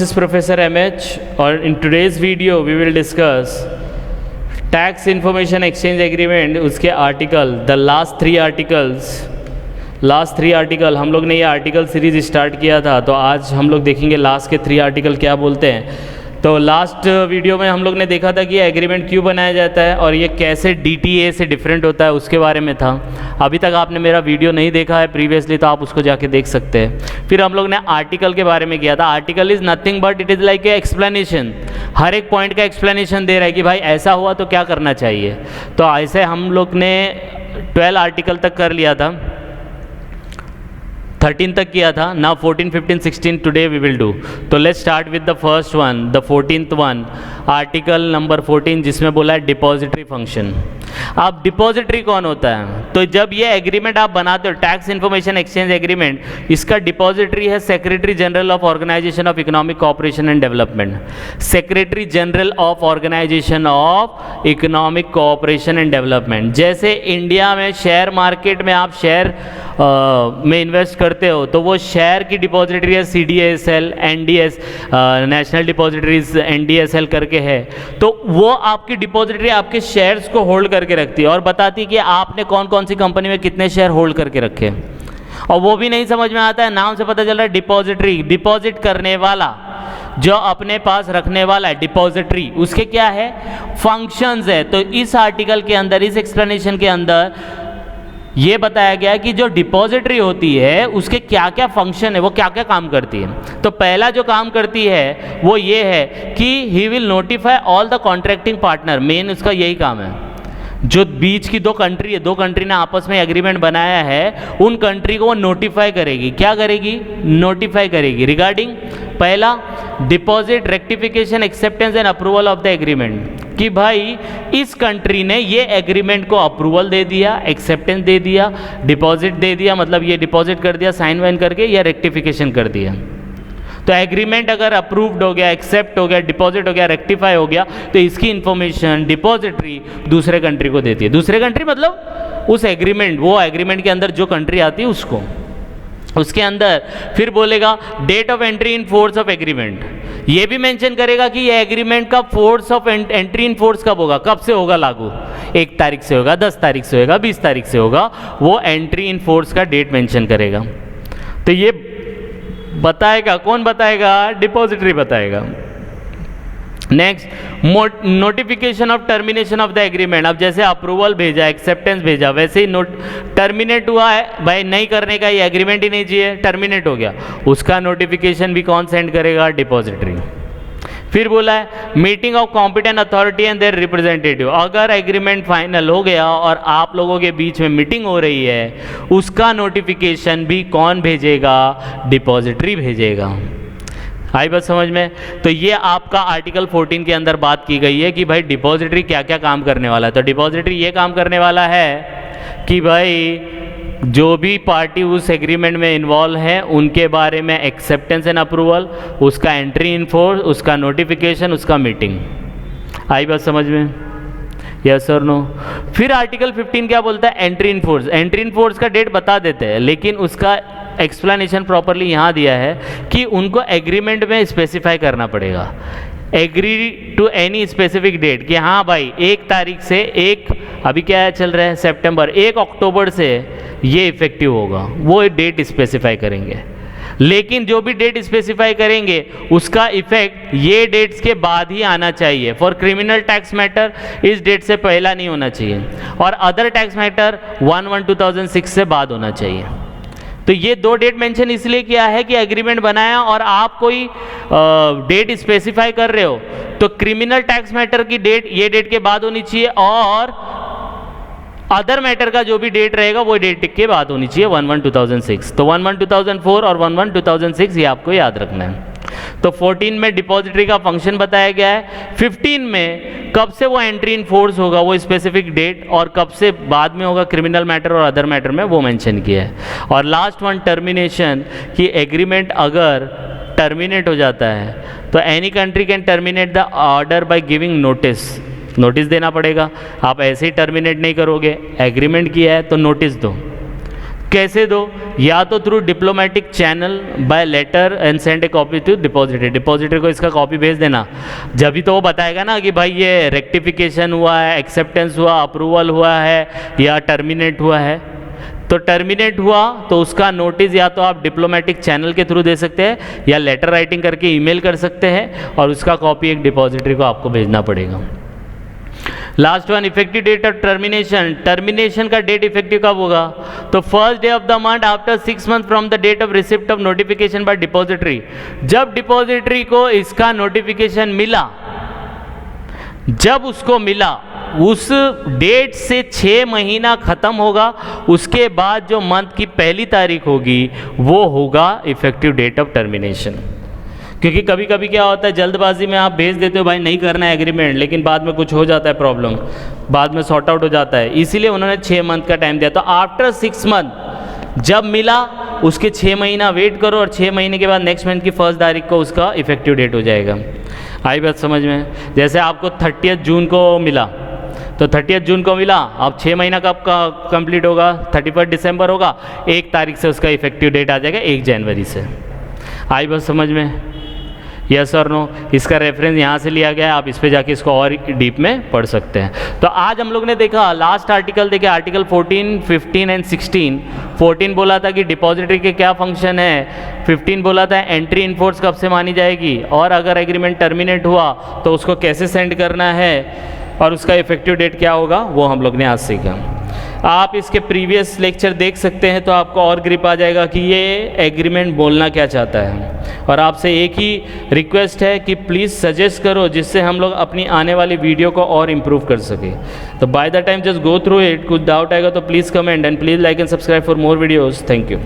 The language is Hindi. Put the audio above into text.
This is Professor MH, or in today's video we will discuss Tax Information Exchange Agreement, उसके article, the last three article हम लोग ने ये आर्टिकल सीरीज स्टार्ट किया था, तो आज हम लोग देखेंगे लास्ट के 3 आर्टिकल क्या बोलते हैं। तो लास्ट वीडियो में हम लोग ने देखा था कि ये एग्रीमेंट क्यों बनाया जाता है और ये कैसे DTA से डिफरेंट होता है, उसके बारे में था। अभी तक आपने मेरा वीडियो नहीं देखा है प्रीवियसली तो आप उसको जाके देख सकते हैं। फिर हम लोग ने आर्टिकल के बारे में किया था। Article is nothing but it is like a explanation, हर एक पॉइंट का एक्सप्लेनेशन दे रहा है कि भाई ऐसा हुआ तो क्या करना चाहिए। तो ऐसे हम लोग ने 12 आर्टिकल तक कर लिया था, 13 तक किया था। Now 14, 15, 16 today we will do. तो let's start with the first one, the 14th one, article number 14, जिसमें बोला है डिपॉजिटरी फंक्शन। अब डिपॉजिटरी कौन होता है? तो जब ये एग्रीमेंट आप बनाते हो, टैक्स इन्फॉर्मेशन एक्सचेंज एग्रीमेंट, इसका डिपॉजिटरी है secretary general of organisation of economic cooperation and development. Secretary general of organisation of economic cooperation and development. जैसे इंडिया में शेयर मार्केट में आप शेयर में इन्वेस्ट करते हो तो वो शेयर की डिपॉजिटरी है CDSL, NDS, national depositories NDSL करके है। तो वो आपकी डिपॉजिटरी आपके शेयर्स को होल्ड करके रखती है और बताती है कि आपने कौन कौन सी कंपनी में कितने शेयर होल्ड करके रखे। और वो भी नहीं समझ में आता है, नाम से पता चल रहा है डिपॉजिटरी, डिपॉजिट करने वाला, जो अपने पास रखने वाला है डिपॉजिटरी, उसके क्या है फंक्शंस है। तो इस आर्टिकल के अंदर, इस एक्सप्लेनेशन के अंदर ये बताया गया है कि जो डिपॉजिटरी होती है उसके क्या क्या फंक्शन है, वो क्या क्या काम करती है। तो पहला जो काम करती है वो ये है कि he will notify all the contracting partner. Main उसका यही काम है। जो बीच की दो कंट्री है, दो कंट्री ने आपस में एग्रीमेंट बनाया है, उन कंट्री को वो नोटिफाई करेगी। क्या करेगी? नोटिफाई करेगी रिगार्डिंग पहला deposit, rectification, acceptance and approval of the agreement, कि भाई इस कंट्री ने ये एग्रीमेंट को अप्रूवल दे दिया, एक्सेप्टेंस दे दिया, डिपॉजिट दे दिया, मतलब ये डिपॉजिट कर दिया साइन वाइन करके, या रेक्टिफिकेशन कर दिया। तो एग्रीमेंट अगर अप्रूव्ड हो गया, एक्सेप्ट हो गया, डिपॉजिट हो गया, रेक्टिफाई हो गया, तो इसकी इंफॉर्मेशन डिपॉजिटरी दूसरे कंट्री को देती है। दूसरे कंट्री मतलब उस एग्रीमेंट, वो एग्रीमेंट के अंदर जो कंट्री आती है उसको। उसके अंदर फिर बोलेगा date of entry in force of agreement, ये भी मेंशन करेगा कि ये एग्रीमेंट का force of entry in force कब होगा, कब से होगा लागू, 1 तारीख से होगा, 10 तारीख से होगा, 20 तारीख से होगा, वो एंट्री इन फोर्स का डेट मेंशन करेगा। तो ये बताएगा कौन? बताएगा डिपॉजिटरी बताएगा। Next, notification of termination of the agreement. अब जैसे अप्रूवल भेजा, एक्सेप्टेंस भेजा, वैसे ही टर्मिनेट हुआ है, भाई नहीं करने का, ये एग्रीमेंट ही नहीं चाहिए, टर्मिनेट हो गया, उसका नोटिफिकेशन भी कौन सेंड करेगा? डिपॉजिटरी। फिर बोला है meeting of competent authority and their representative. अगर एग्रीमेंट फाइनल हो गया और आप लोगों के बीच में मीटिंग हो रही है, उसका नोटिफिकेशन भी कौन भेजेगा? डिपॉजिटरी भेजेगा। आई बात समझ में? तो ये आपका आर्टिकल 14 के अंदर बात की गई है कि भाई डिपॉजिटरी क्या क्या काम करने वाला है। तो डिपॉजिटरी ये काम करने वाला है कि भाई जो भी पार्टी उस एग्रीमेंट में इन्वॉल्व है उनके बारे में एक्सेप्टेंस एंड अप्रूवल, उसका एंट्री इन फोर्स, उसका नोटिफिकेशन, उसका मीटिंग। आई बात समझ में? यस और नो? फिर आर्टिकल 15 क्या बोलता है? Entry in force. Entry in force का डेट बता देते हैं, लेकिन उसका एक्सप्लेनेशन प्रॉपरली यहाँ दिया है कि उनको एग्रीमेंट में स्पेसिफाई करना पड़ेगा, agree to any specific date, कि हाँ भाई 1 तारीख से, अभी क्या चल रहा है सितंबर, 1 अक्टूबर से ये इफेक्टिव होगा, वो डेट स्पेसिफाई करेंगे। लेकिन जो भी डेट स्पेसिफाई करेंगे उसका इफेक्ट ये डेट्स के बाद ही आना चाहिए। फॉर क्रिमिनल टैक्स मैटर इस डेट से पहला नहीं होना चाहिए, और अदर टैक्स मैटर 1/1/2006 से बाद होना चाहिए। तो ये 2 डेट मेंशन इसलिए किया है कि एग्रीमेंट बनाया और आप कोई डेट स्पेसिफाई कर रहे हो, तो क्रिमिनल टैक्स मैटर की डेट ये डेट के बाद होनी चाहिए, और अदर मैटर का जो भी डेट रहेगा वो डेट के बाद होनी चाहिए 1/1/2006। तो 1/1/2004 और 1/1/2006 ये आपको याद रखना है। तो 14 में डिपॉजिटरी का फंक्शन बताया गया है। 15 में कब से वो एंट्री इन फोर्स होगा, वो स्पेसिफिक डेट, और कब से बाद में होगा क्रिमिनल मैटर और अदर मैटर में, वो मेंशन किया है। और लास्ट वन टर्मिनेशन, कि एग्रीमेंट अगर टर्मिनेट हो जाता है तो any country can terminate the order by giving notice. Notice देना पड़ेगा, आप ऐसे ही टर्मिनेट नहीं करोगे, एग्रीमेंट किया है तो नोटिस दो। कैसे दो? या तो through diplomatic channel by letter and send a copy to depository. Depository को इसका कॉपी भेज देना, जब भी तो वो बताएगा ना कि भाई ये रेक्टिफिकेशन हुआ है, एक्सेप्टेंस हुआ, अप्रूवल हुआ है या टर्मिनेट हुआ है। तो टर्मिनेट हुआ तो उसका नोटिस या तो आप डिप्लोमेटिक चैनल के थ्रू दे सकते हैं या लेटर राइटिंग करके ईमेल कर सकते हैं और उसका कॉपी एक डिपॉजिटरी को आपको भेजना पड़ेगा। Last one, effective date of termination. Termination का डेट इफेक्टिव कब होगा? तो first day of the month after 6 months from the date of receipt of notification by depository. जब डिपॉजिटरी को इसका नोटिफिकेशन मिला, जब उसको मिला उस डेट से 6 महीना खत्म होगा, उसके बाद जो मंथ की पहली तारीख होगी वो होगा इफेक्टिव डेट ऑफ टर्मिनेशन। क्योंकि कभी कभी क्या होता है, जल्दबाजी में आप भेज देते हो भाई नहीं करना है एग्रीमेंट, लेकिन बाद में कुछ हो जाता है, प्रॉब्लम बाद में सॉर्ट आउट हो जाता है, इसीलिए उन्होंने 6 मंथ का टाइम दिया। तो आफ्टर 6 month जब मिला उसके 6 महीना वेट करो और 6 महीने के बाद नेक्स्ट मंथ की 1 तारीख को उसका इफेक्टिव डेट हो जाएगा। आई बात समझ में? जैसे आपको 30 जून को मिला, तो 30 जून को मिला, अब 6 महीना कब का कंप्लीट होगा? 31 दिसंबर होगा, 1 तारीख से उसका इफेक्टिव डेट आ जाएगा 1 जनवरी से। आई बात समझ में? यस और नो? इसका रेफरेंस यहाँ से लिया गया है, आप इस पे जाके इसको और डीप में पढ़ सकते हैं। तो आज हम लोग ने देखा, लास्ट आर्टिकल देखे, आर्टिकल 14, 15 एंड 16। 14 बोला था कि डिपॉजिटरी के क्या फंक्शन है, 15 बोला था एंट्री इनफोर्स कब से मानी जाएगी, और अगर एग्रीमेंट टर्मिनेट हुआ तो उसको कैसे सेंड करना है और उसका इफेक्टिव डेट क्या होगा, वो हम लोग ने आज सीखा। आप इसके प्रीवियस लेक्चर देख सकते हैं तो आपको और ग्रिप आ जाएगा कि ये एग्रीमेंट बोलना क्या चाहता है। और आपसे एक ही रिक्वेस्ट है कि प्लीज़ सजेस्ट करो जिससे हम लोग अपनी आने वाली वीडियो को और इम्प्रूव कर सके। तो by the time just go through it, कुछ डाउट आएगा तो please comment and please like and subscribe for more videos. Thank you.